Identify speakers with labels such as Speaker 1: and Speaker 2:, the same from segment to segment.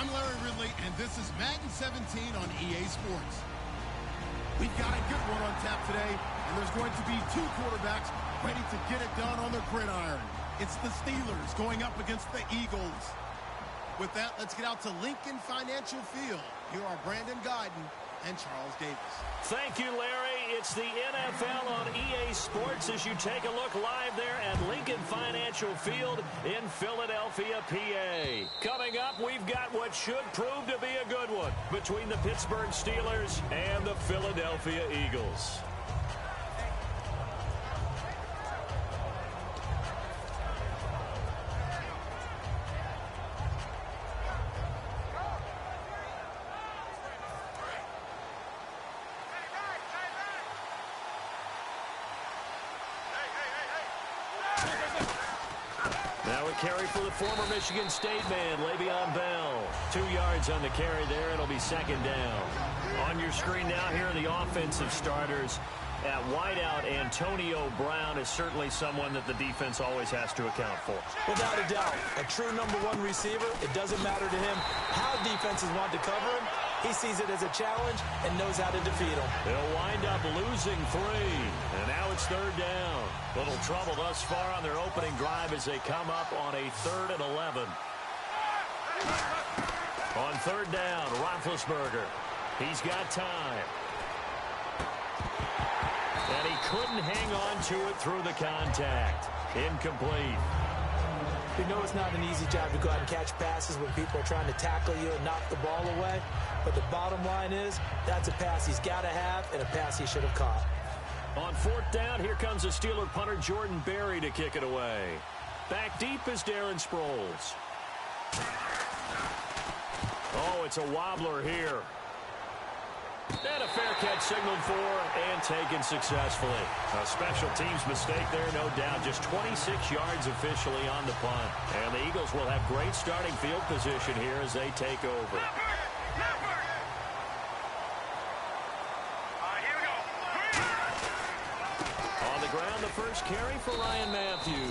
Speaker 1: I'm Larry Ridley, and this is Madden 17 on EA Sports. We've got a good one on tap today, and there's going to be two quarterbacks ready to get it done on the gridiron. It's the Steelers going up against the Eagles. With that, let's get out to Lincoln Financial Field. Here are Brandon Guyton and Charles Davis.
Speaker 2: Thank you, Larry. It's the NFL on EA Sports as you take a look live there at Lincoln Financial Field in Philadelphia, PA. Coming up, we've got what should prove to be a good one between the Pittsburgh Steelers and the Philadelphia Eagles. Now a carry for the former Michigan State man, Le'Veon Bell. 2 yards on the carry there. It'll be second down. On your screen now, here are the offensive starters. At wideout, Antonio Brown is certainly someone that the defense always has to account for.
Speaker 3: Without a doubt, a true #1 receiver. It doesn't matter to him how defenses want to cover him. He sees it as a challenge and knows how to defeat him.
Speaker 2: They'll wind up losing 3. And now it's third down. Little trouble thus far on their opening drive as they come up on a 3rd and 11. On third down, Roethlisberger. He's got time. And he couldn't hang on to it through the contact. Incomplete.
Speaker 3: You know it's not an easy job to go out and catch passes when people are trying to tackle you and knock the ball away. But the bottom line is, that's a pass he's got to have and a pass he should have caught.
Speaker 2: On 4th down, here comes a Steeler punter, Jordan Berry, to kick it away. Back deep is Darren Sproles. Oh, it's a wobbler here. And a fair catch signaled for and taken successfully. A special teams mistake there, no doubt. Just 26 yards officially on the punt. And the Eagles will have great starting field position here as they take over. On the ground, the first carry for Ryan Matthews.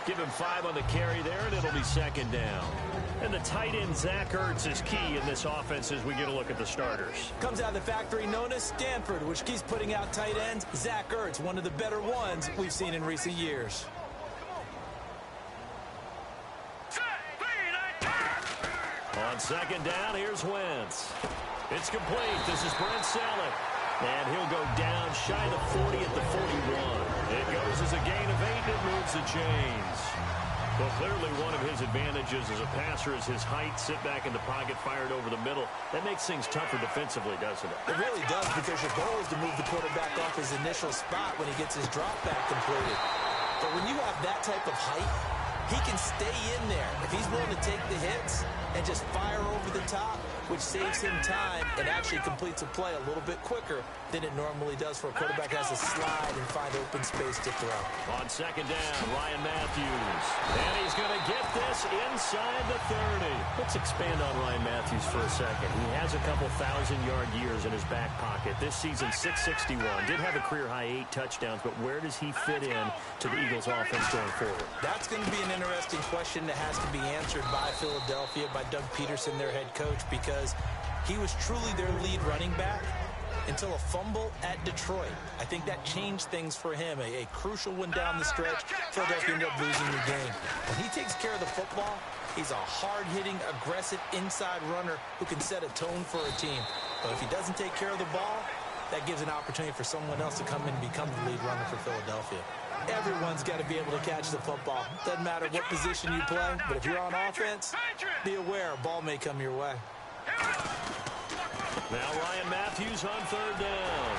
Speaker 2: Give him 5 on the carry there, and it'll be second down. And the tight end, Zach Ertz, is key in this offense as we get a look at the starters.
Speaker 3: Comes out of the factory known as Stanford, which keeps putting out tight ends. Zach Ertz, one of the better ones we've seen in recent years.
Speaker 2: On second down, here's Wentz. It's complete. This is Brent Selleck. And he'll go down shy of the 40 at the 41. It goes as a gain of 8 and it moves the chains. Well, clearly one of his advantages as a passer is his height. Sit back in the pocket, fired over the middle. That makes things tougher defensively, doesn't it?
Speaker 3: It really does, because your goal is to move the quarterback off his initial spot when he gets his drop back completed. But when you have that type of height, he can stay in there if he's willing to take the hits and just fire over the top, which saves him time and actually completes a play a little bit quicker than it normally does for a quarterback who has to slide and find open space to throw.
Speaker 2: On second down, Ryan Matthews. And he's going to get this inside the 30. Let's expand on Ryan Matthews for a second. He has a couple 1,000-yard years in his back pocket. This season, 661. Did have a career-high 8 touchdowns, but where does he fit in to the Eagles' offense going forward?
Speaker 3: That's going to be an interesting question that has to be answered by Philadelphia, by Doug Peterson, their head coach, because he was truly their lead running back until a fumble at Detroit. I think that changed things for him. A crucial one down the stretch. Philadelphia ended up losing the game. When he takes care of the football, he's a hard-hitting, aggressive inside runner who can set a tone for a team. But if he doesn't take care of the ball, that gives an opportunity for someone else to come in and become the lead runner for Philadelphia. Everyone's got to be able to catch the football. Doesn't matter what position you play, but if you're on offense, be aware a ball may come your way.
Speaker 2: Now Ryan Matthews on third down.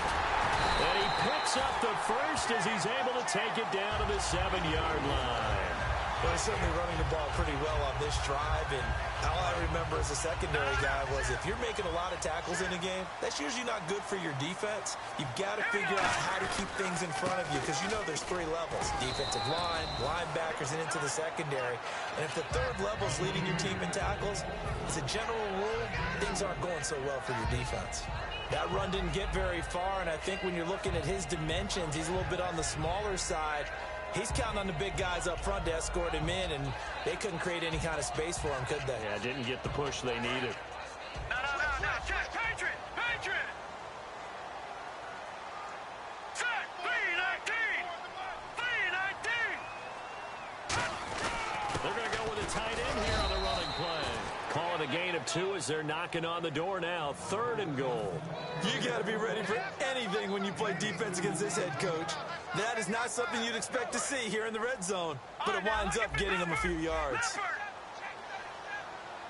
Speaker 2: And he picks up the first as he's able to take it down to the 7-yard line.
Speaker 3: Well, he's certainly running the ball pretty well on this drive, and all I remember as a secondary guy was if you're making a lot of tackles in a game, that's usually not good for your defense. You've got to figure out how to keep things in front of you, because you know there's 3 levels: defensive line, linebackers, and into the secondary. And if the 3rd level is leading your team in tackles, as a general rule, things aren't going so well for your defense. That run didn't get very far, and I think when you're looking at his dimensions, he's a little bit on the smaller side. He's counting on the big guys up front to escort him in, and they couldn't create any kind of space for him, could they?
Speaker 2: Yeah, didn't get the push they needed.
Speaker 4: No. Check, Patriot! Set! B-19!
Speaker 2: They're going to go with a tight end here on the running play. Call it a gain of 2 as they're knocking on the door now. 3rd and goal.
Speaker 3: You got to be ready for anything when you play defense against this head coach. That is not something you'd expect to see here in the red zone, but it winds up getting them a few yards.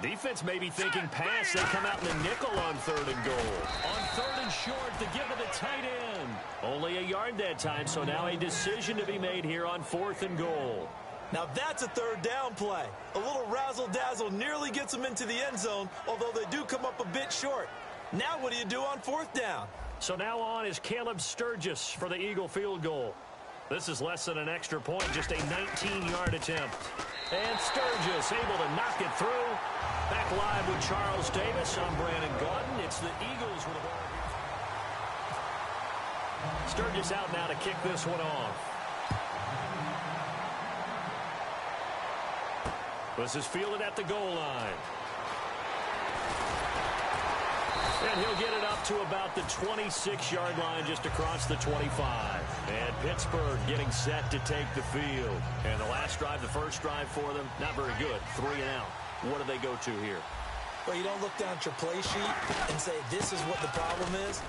Speaker 2: Defense may be thinking pass. They come out in the nickel on 3rd and goal. On 3rd and short, to give to the tight end. Only a yard that time, so now a decision to be made here on 4th and goal.
Speaker 3: Now that's a 3rd down play. A little razzle-dazzle nearly gets them into the end zone, although they do come up a bit short. Now what do you do on 4th down?
Speaker 2: So now on is Caleb Sturgis for the Eagle field goal. This is less than an extra point, just a 19-yard attempt. And Sturgis able to knock it through. Back live with Charles Davis. I'm Brandon Gaudin. It's the Eagles with the ball here. Sturgis out now to kick this one off. This is fielded at the goal line. And he'll get it up to about the 26-yard line just across the 25. And Pittsburgh getting set to take the field. And the last drive, the first drive for them, not very good. 3 and out. What do they go to here?
Speaker 3: Well, you don't look down at your play sheet and say, this is what the problem is.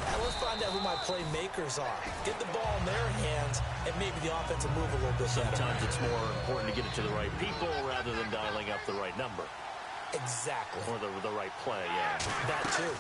Speaker 3: Now let's find out who my playmakers are. Get the ball in their hands, and maybe the offense will move a little bit better.
Speaker 2: Sometimes it's more important to get it to the right people rather than dialing up the right number.
Speaker 3: Exactly.
Speaker 2: Or the right play, yeah.
Speaker 3: That too.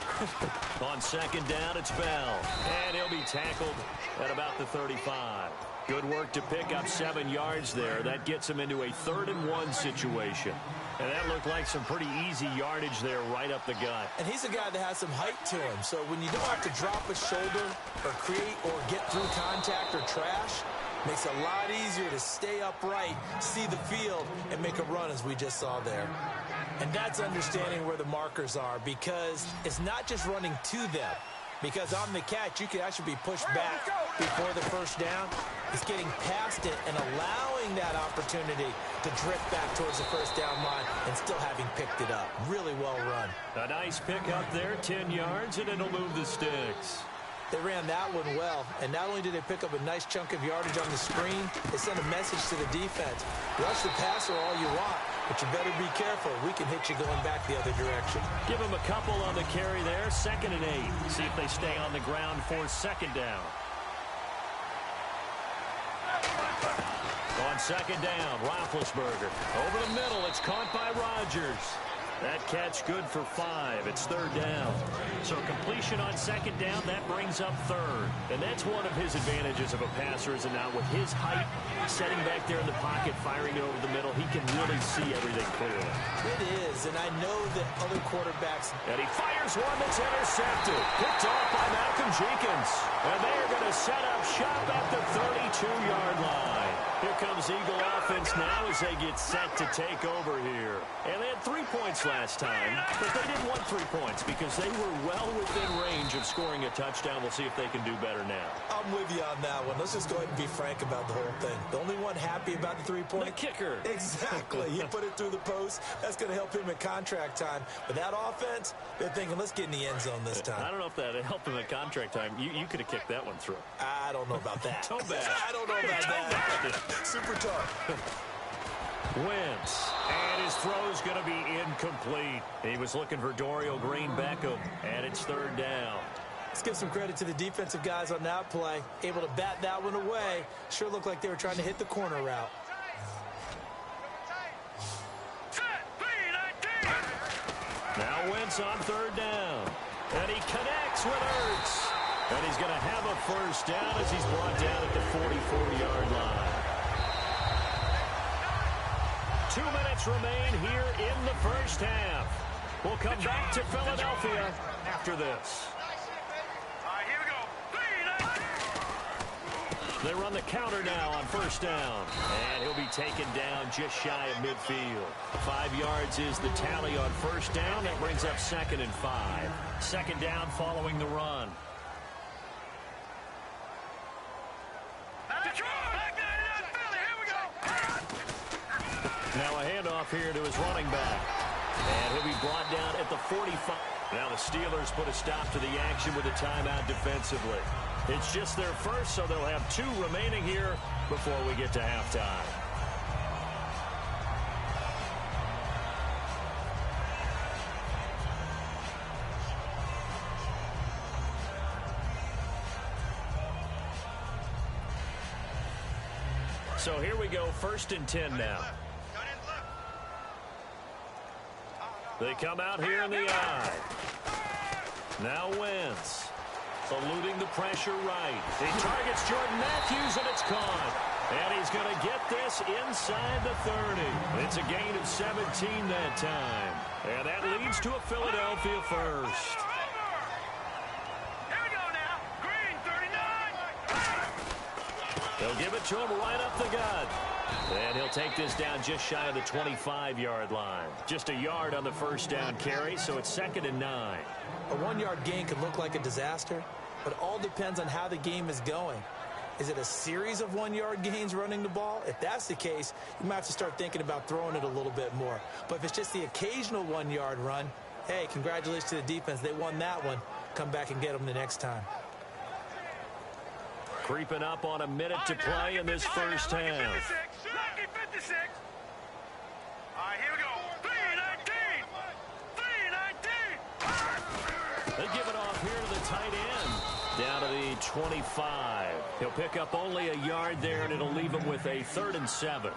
Speaker 2: On 2nd down, it's Bell. And he'll be tackled at about the 35. Good work to pick up 7 yards there. That gets him into a 3rd and 1 situation. And that looked like some pretty easy yardage there right up the gut.
Speaker 3: And he's a guy that has some height to him. So when you don't have to drop a shoulder or create or get through contact or trash, makes it a lot easier to stay upright, see the field, and make a run as we just saw there. And that's understanding where the markers are, because it's not just running to them. Because on the catch, you can actually be pushed back before the first down. It's getting past it and allowing that opportunity to drift back towards the first down line and still having picked it up. Really well run.
Speaker 2: A nice pick up there, 10 yards, and it'll move the sticks.
Speaker 3: They ran that one well, and not only did they pick up a nice chunk of yardage on the screen, they sent a message to the defense. Rush the passer all you want, but you better be careful. We can hit you going back the other direction.
Speaker 2: Give them a couple on the carry there. 2nd and 8. See if they stay on the ground for 2nd down. On 2nd down, Roethlisberger. Over the middle, it's caught by Rodgers. That catch good for 5. It's 3rd down. So completion on 2nd down, that brings up 3rd. And that's one of his advantages of a passer, is it not? With his height, setting back there in the pocket, firing it over the middle, he can really see everything clearly.
Speaker 3: It is, and I know that other quarterbacks...
Speaker 2: And he fires one that's intercepted. Picked off by Malcolm Jenkins. And they are going to set up shop at the 32-yard line. Here comes Eagle offense now as they get set to take over here. And they had 3 points last time, but they didn't want 3 points because they were well within range of scoring a touchdown. We'll see if they can do better now.
Speaker 3: I'm with you on that one. Let's just go ahead and be frank about the whole thing. The only one happy about the 3-point...
Speaker 2: The kicker.
Speaker 3: Exactly. He put it through the post. That's going to help him at contract time. But that offense, they're thinking, let's get in the end zone this time.
Speaker 2: I don't know if that helped him at contract time. You could have kicked that one through.
Speaker 3: I don't know about that.
Speaker 2: Toe bash.
Speaker 3: I don't know about that. Super tough.
Speaker 2: Wentz, and his throw's going to be incomplete. He was looking for Dorial Green-Beckham, and it's 3rd down.
Speaker 3: Let's give some credit to the defensive guys on that play. Able to bat that one away. Sure looked like they were trying to hit the corner route.
Speaker 2: Now Wentz on 3rd down, and he connects with Ertz. And he's going to have a first down as he's brought down at the 44-yard line. 2 minutes remain here in the first half. We'll come back to Philadelphia after this.
Speaker 4: All right, here we go.
Speaker 2: They run the counter now on 1st down. And he'll be taken down just shy of midfield. 5 yards is the tally on 1st down. That brings up 2nd and 5. 2nd down following the run.
Speaker 4: Detroit! Back there in that
Speaker 2: Now a handoff here to his running back. And he'll be brought down at the 45. Now the Steelers put a stop to the action with a timeout defensively. It's just their first, so they'll have 2 remaining here before we get to halftime. So here we go, 1st and 10 now. They come out here in the eye. Now Wentz. Eluding the pressure right. He targets Jordan Matthews, and it's caught. And he's going to get this inside the 30. It's a gain of 17 that time. And that leads to a Philadelphia first.
Speaker 4: Here we go now. Green, 39.
Speaker 2: They'll give it to him right up the gut. And he'll take this down just shy of the 25-yard line. Just a yard on the first down carry, so it's 2nd and 9.
Speaker 3: A 1-yard gain could look like a disaster, but it all depends on how the game is going. Is it a series of 1-yard gains running the ball? If that's the case, you might have to start thinking about throwing it a little bit more. But if it's just the occasional 1-yard run, hey, congratulations to the defense. They won that one. Come back and get them the next time.
Speaker 2: Creeping up on a minute to play in this first half.
Speaker 4: Lucky 56. All right, here we go. 319. 319.
Speaker 2: They give it off here to the tight end. Down to the 25. He'll pick up only a yard there, and it'll leave him with a 3rd and 7.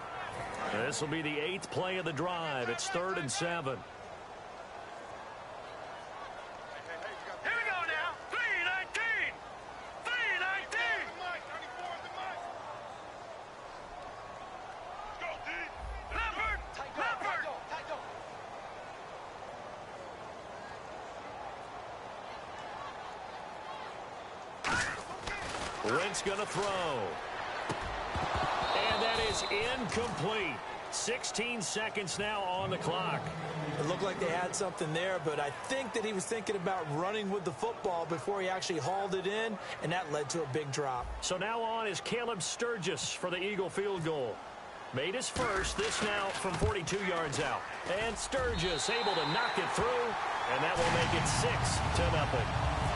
Speaker 2: This will be the 8th play of the drive. It's 3rd and 7.
Speaker 4: Here we go now. 319. 319. Leopard. Leopard.
Speaker 2: Wentz going to throw. And that is incomplete. 16 seconds now on the clock.
Speaker 3: It looked like they had something there, but I think that he was thinking about running with the football before he actually hauled it in, and that led to a big drop.
Speaker 2: So now on is Caleb Sturgis for the Eagle field goal. Made his first, this now from 42 yards out. And Sturgis able to knock it through, and that will make it 6-0.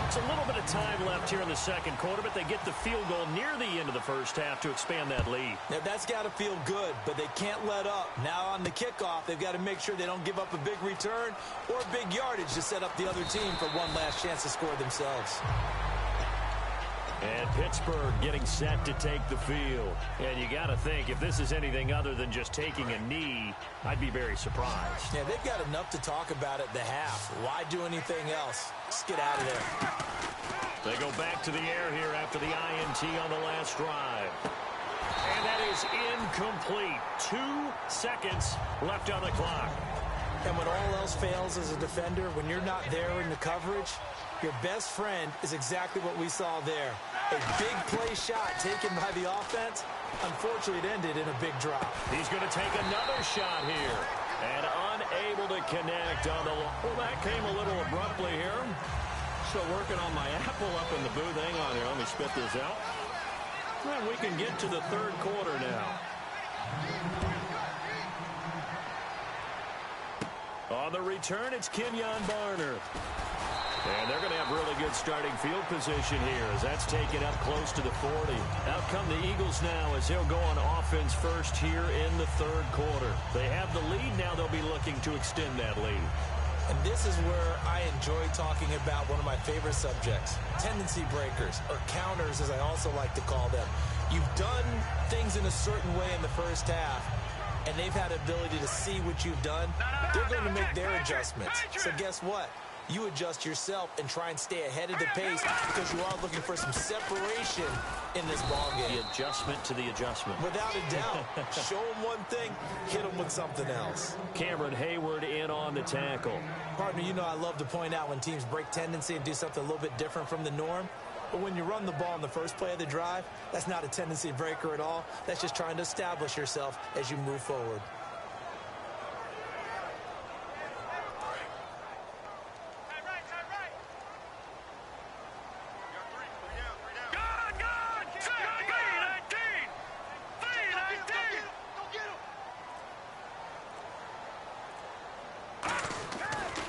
Speaker 2: It's a little bit of time left here in the second quarter, but they get the field goal near the end of the first half to expand that lead.
Speaker 3: Now, that's got to feel good, but they can't let up. Now on the kickoff, they've got to make sure they don't give up a big return or big yardage to set up the other team for one last chance to score themselves.
Speaker 2: And Pittsburgh getting set to take the field. And you got to think, if this is anything other than just taking a knee, I'd be very surprised.
Speaker 3: Yeah, they've got enough to talk about at the half. Why do anything else? Just get out of there.
Speaker 2: They go back to the air here after the INT on the last drive. And that is incomplete. 2 seconds left on the clock.
Speaker 3: And when all else fails as a defender, when you're not there in the coverage, your best friend is exactly what we saw there. A big play shot taken by the offense. Unfortunately, it ended in a big drop.
Speaker 2: He's going to take another shot here. And unable to connect on the... Well, that came a little abruptly here. Still working on my apple up in the booth. Hang on here. Let me spit this out. And we can get to the third quarter now. On the return, it's Kenyon Barner. And they're going to have really good starting field position here as that's taken up close to the 40. Out come the Eagles now as they'll go on offense first here in the third quarter. They have the lead. Now they'll be looking to extend that lead.
Speaker 3: And this is where I enjoy talking about one of my favorite subjects, tendency breakers, or counters as I also like to call them. You've done things in a certain way in the first half, and they've had the ability to see what you've done. They're going to make their adjustments. So guess what? You adjust yourself and try and stay ahead of the pace because you are looking for some separation in this ball game.
Speaker 2: The adjustment to the adjustment.
Speaker 3: Without a doubt. Show them one thing, hit them with something else.
Speaker 2: Cameron Hayward in on the tackle.
Speaker 3: Partner, you know I love to point out when teams break tendency and do something a little bit different from the norm. But when you run the ball in the first play of the drive, that's not a tendency breaker at all. That's just trying to establish yourself as you move forward.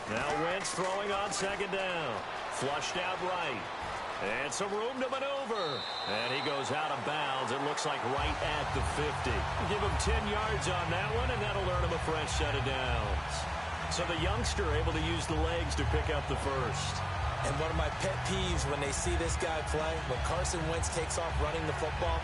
Speaker 2: Now Wentz throwing on second down. Flushed out right. And some room to maneuver. And he goes out of bounds. It looks like right at the 50. Give him 10 yards on that one, and that'll earn him a fresh set of downs. So the youngster able to use the legs to pick up the first.
Speaker 3: And one of my pet peeves when they see this guy play, when Carson Wentz takes off running the football,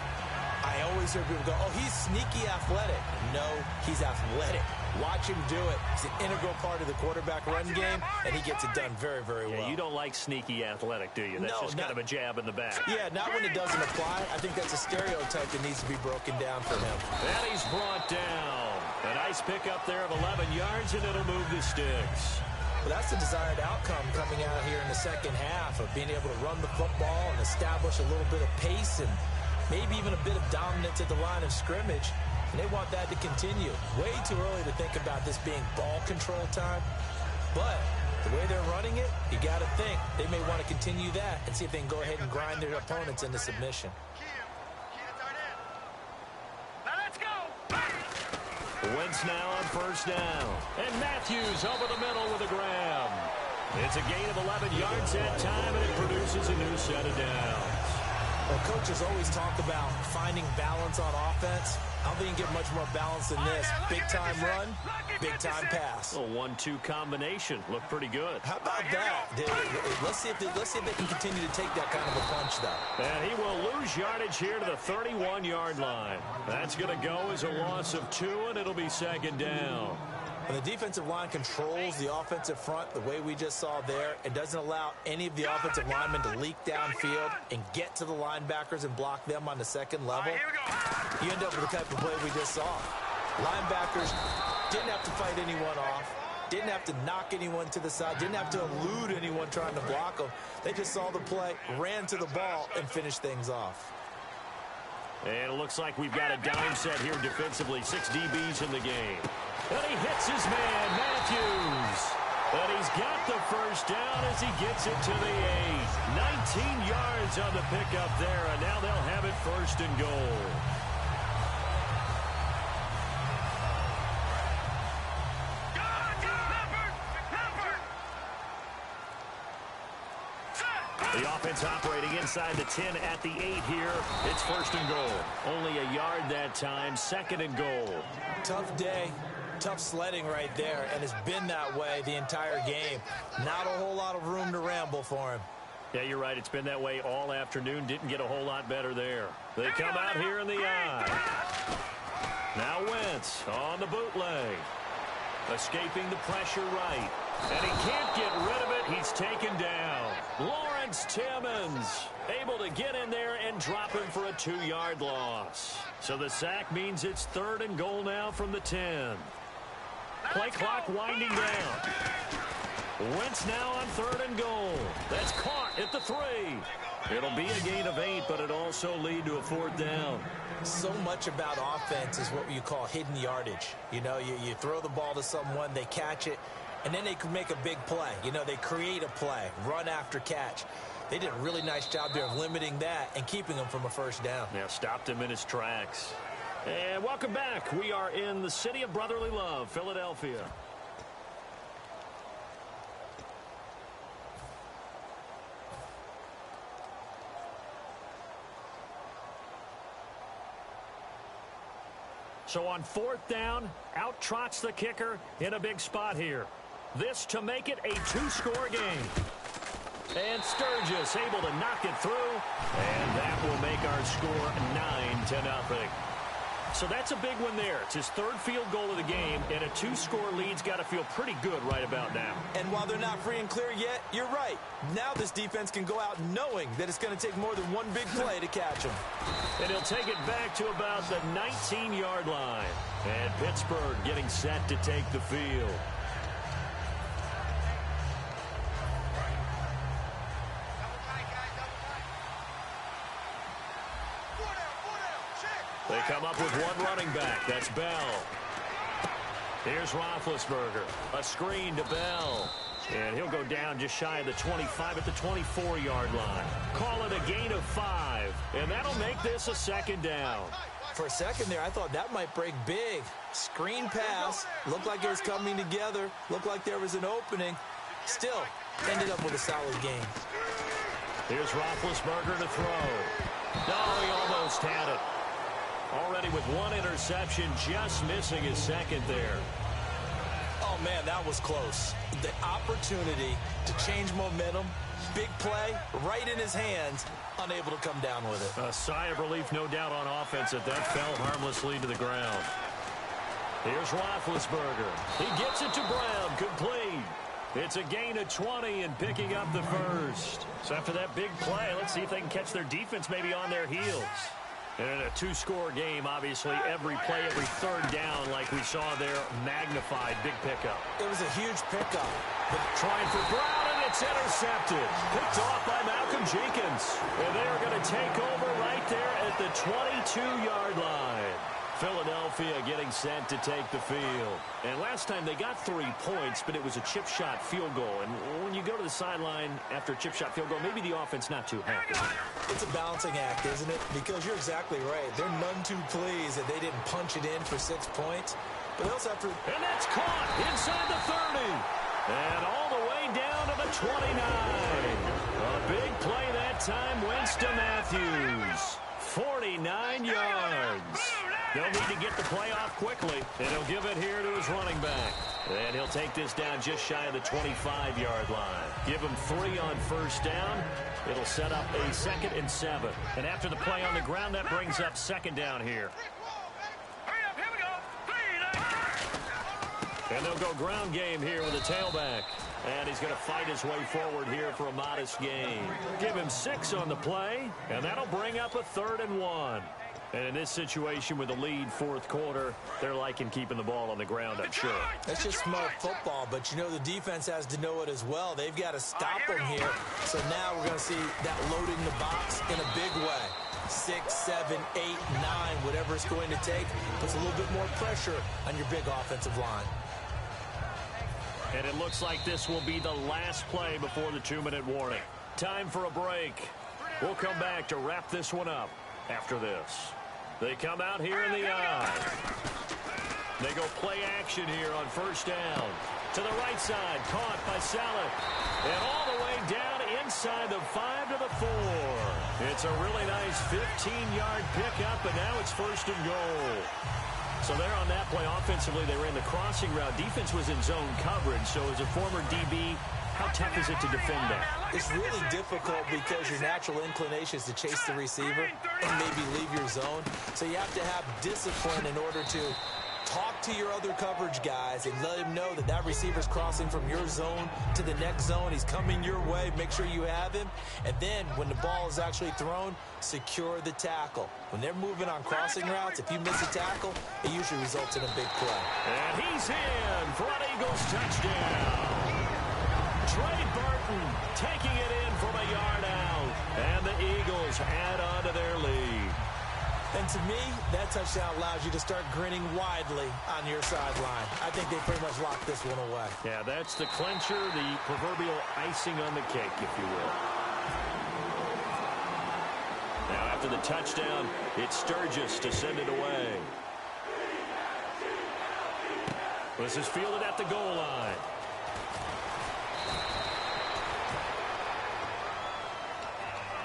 Speaker 3: I always hear people go, oh, he's sneaky athletic. No, he's athletic. Watch him do it. It's an integral part of the quarterback run game, and he gets it done very, very well.
Speaker 2: You don't like sneaky athletic, do you? That's just kind of a jab in the back.
Speaker 3: Yeah, not when it doesn't apply. I think that's a stereotype that needs to be broken down for him.
Speaker 2: And he's brought down. A nice pickup there of 11 yards, and it'll move the sticks.
Speaker 3: Well, that's the desired outcome coming out here in the second half of being able to run the football and establish a little bit of pace and maybe even a bit of dominance at the line of scrimmage. And they want that to continue. Way too early to think about this being ball control time. But the way they're running it, you got to think they may want to continue that and see if they can go ahead and grind their opponents into submission.
Speaker 4: Now let's go.
Speaker 2: Wentz now on first down. And Matthews over the middle with a grab. It's a gain of 11 yards that time, and it produces a new set of downs.
Speaker 3: Well, coaches always talk about finding balance on offense. I don't think you can get much more balance than this. Big-time run, big-time pass.
Speaker 2: A 1-2 combination. Looked pretty good.
Speaker 3: How about that? Let's see if they can continue to take that kind of a punch, though.
Speaker 2: And he will lose yardage here to the 31-yard line. That's going to go as a loss of 2, and it'll be second down.
Speaker 3: When the defensive line controls the offensive front the way we just saw there, it doesn't allow any of the offensive linemen to leak downfield and get to the linebackers and block them on the second level. You end up with the type of play we just saw. Linebackers didn't have to fight anyone off, didn't have to knock anyone to the side, didn't have to elude anyone trying to block them. They just saw the play, ran to the ball, and finished things off.
Speaker 2: And it looks like we've got a dime set here defensively. 6 DBs in the game. And he hits his man, Matthews. And he's got the first down as he gets it to the 8. 19 yards on the pickup there, and now they'll have it first and goal. The offense operating inside the 10 at the 8 here. It's first and goal. Only a yard that time, second and goal.
Speaker 3: Tough day. Tough sledding right there, and it's been that way the entire game. Not a whole lot of room to ramble for him.
Speaker 2: Yeah, you're right. It's been that way all afternoon. Didn't get a whole lot better there. They come out here in the eye. Now Wentz on the bootleg. Escaping the pressure right. And he can't get rid of it. He's taken down. Lawrence Timmons able to get in there and drop him for a 2-yard loss. So the sack means it's third and goal now from the 10. Play clock winding down. Wentz now on third and goal. That's caught at the 3. It'll be a gain of 8, but it also lead to a 4th down.
Speaker 3: So much about offense is what you call hidden yardage. You know, you throw the ball to someone, they catch it, and then they can make a big play. You know, they create a play, run after catch. They did a really nice job there of limiting that and keeping him from a first down.
Speaker 2: Yeah, stopped him in his tracks. And welcome back. We are in the city of brotherly love, Philadelphia. So on 4th down, out trots the kicker in a big spot here. This to make it a 2-score game. And Sturgis able to knock it through, and that will make our score 9-0. So that's a big one there. It's his 3rd field goal of the game, and a 2-score lead's got to feel pretty good right about now.
Speaker 3: And while they're not free and clear yet, you're right. Now this defense can go out knowing that it's going to take more than one big play to catch him.
Speaker 2: And he'll take it back to about the 19-yard line. And Pittsburgh getting set to take the field. They come up with one running back. That's Bell. Here's Roethlisberger. A screen to Bell. And he'll go down just shy of the 25 at the 24-yard line. Call it a gain of 5. And that'll make this a 2nd down.
Speaker 3: For a second there, I thought that might break big. Screen pass. Looked like it was coming together. Looked like there was an opening. Still, ended up with a solid game.
Speaker 2: Here's Roethlisberger to throw. No, he almost had it. Already with one interception, just missing his second there.
Speaker 3: Oh, man, that was close. The opportunity to change momentum, big play, right in his hands, unable to come down with it.
Speaker 2: A sigh of relief, no doubt, on offense that fell harmlessly to the ground. Here's Roethlisberger. He gets it to Brown, complete. It's a gain of 20 and picking up the first. So after that big play, let's see if they can catch their defense maybe on their heels. And in a two-score game, obviously, every play, every third down, like we saw there, magnified. Big pickup.
Speaker 3: It was a huge pickup.
Speaker 2: Trying for Brown, and it's intercepted. Picked off by Malcolm Jenkins. And they're going to take over right there at the 22-yard line. Philadelphia getting set to take the field. And last time they got 3 points, but it was a chip shot field goal. And when you go to the sideline after a chip shot field goal, maybe the offense not too happy.
Speaker 3: It's a balancing act, isn't it? Because you're exactly right. They're none too pleased that they didn't punch it in for 6 points. But they also have to...
Speaker 2: And that's caught inside the 30. And all the way down to the 29. A big play that time. Winston Matthews. 49 yards. They'll need to get the play off quickly, and he'll give it here to his running back. And he'll take this down just shy of the 25-yard line. Give him 3 on first down. It'll set up a 2nd and 7. And after the play on the ground, that brings up 2nd down here. And they'll go ground game here with a tailback. And he's going to fight his way forward here for a modest gain. Give him 6 on the play, and that'll bring up a 3rd and 1. And in this situation with the lead, 4th quarter, they're liking keeping the ball on the ground, I'm sure.
Speaker 3: That's just smart football, but you know the defense has to know it as well. They've got to stop them here. So now we're going to see that loading the box in a big way. 6, 7, 8, 9, whatever it's going to take, puts a little bit more pressure on your big offensive line.
Speaker 2: And it looks like this will be the last play before the 2-minute warning. Time for a break. We'll come back to wrap this one up after this. They come out here in the eye. They go play action here on first down. To the right side, caught by Saleh. And all the way down inside the 5 to the 4. It's a really nice 15-yard pickup, and now it's 1st and goal. So there on that play, offensively, they ran the crossing route. Defense was in zone coverage, so as a former DB, how tough is it to defend that?
Speaker 3: It's really difficult because your natural inclination is to chase the receiver and maybe leave your zone. So you have to have discipline in order to talk to your other coverage guys and let him know that that receiver's crossing from your zone to the next zone. He's coming your way. Make sure you have him. And then when the ball is actually thrown, secure the tackle. When they're moving on crossing routes, if you miss a tackle, it usually results in a big play.
Speaker 2: And he's in for an Eagles touchdown. Trey Burton taking it in from a yard out. And the Eagles add on to their lead.
Speaker 3: And to me, that touchdown allows you to start grinning widely on your sideline. I think they pretty much locked this one away.
Speaker 2: Yeah, that's the clincher, the proverbial icing on the cake, if you will. Now, after the touchdown, it's Sturgis to send it away. This is fielded at the goal line.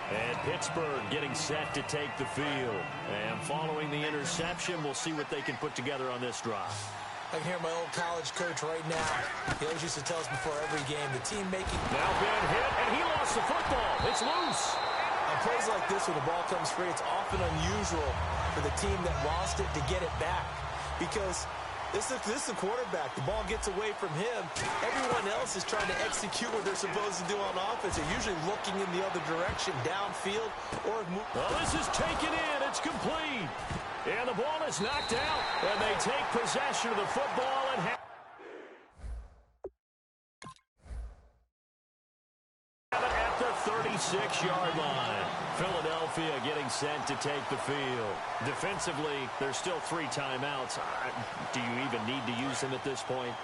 Speaker 2: And Pittsburgh getting set to take the field. And following the interception, we'll see what they can put together on this drive.
Speaker 3: I can hear my old college coach right now. He always used to tell us before every game, the team making...
Speaker 2: Now Ben hit, and he lost the football. It's loose.
Speaker 3: On plays like this, when the ball comes free, it's often unusual for the team that lost it to get it back. Because this is the quarterback. The ball gets away from him. Everyone else is trying to execute what they're supposed to do on offense. They're usually looking in the other direction, downfield, or...
Speaker 2: Well, this is taken in. It's complete. And the ball is knocked out. And they take possession of the football and have it at the 36-yard line. Philadelphia getting set to take the field. Defensively, there's still 3 timeouts. Do you even need to use them at this point?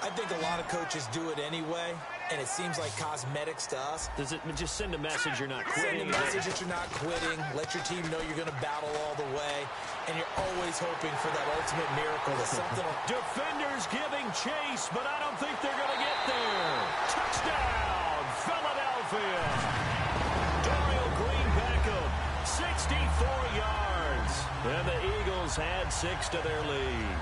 Speaker 3: I think a lot of coaches do it anyway, and it seems like cosmetics to us.
Speaker 2: Does it just send a message you're not quitting?
Speaker 3: Send a message that you're not quitting. Let your team know you're going to battle all the way. And you're always hoping for that ultimate miracle, that something.
Speaker 2: Defenders giving chase, but I don't think they're going to get there. Touchdown, Philadelphia. Dorial Green Beckham, 64 yards. And the Eagles add 6 to their lead.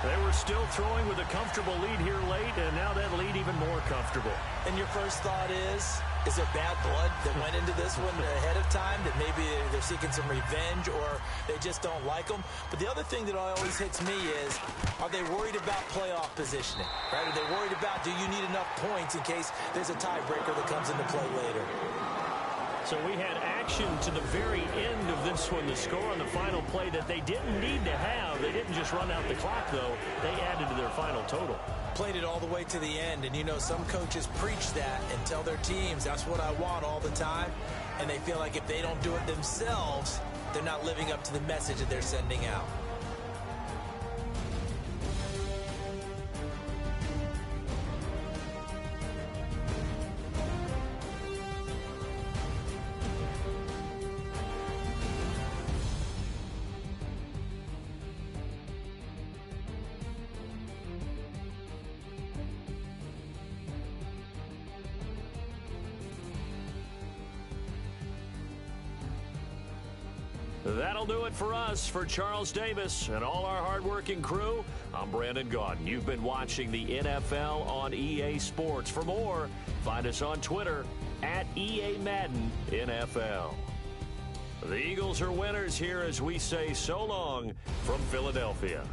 Speaker 2: They were still throwing with a comfortable lead here late, and now that lead even more comfortable.
Speaker 3: And your first thought is there bad blood that went into this one ahead of time, that maybe they're seeking some revenge or they just don't like them? But the other thing that always hits me is, are they worried about playoff positioning? Right? Are they worried about, do you need enough points in case there's a tiebreaker that comes into play later?
Speaker 2: So we had action to the very end of this one, the score on the final play that they didn't need to have. They didn't just run out the clock, though. They added to their final total.
Speaker 3: Played it all the way to the end, and you know some coaches preach that and tell their teams, that's what I want all the time, and they feel like if they don't do it themselves, they're not living up to the message that they're sending out.
Speaker 2: That'll do it for us. For Charles Davis and all our hardworking crew, I'm Brandon Gaudin. You've been watching the NFL on EA Sports. For more, find us on Twitter at EA Madden NFL. The Eagles are winners here as we say so long from Philadelphia.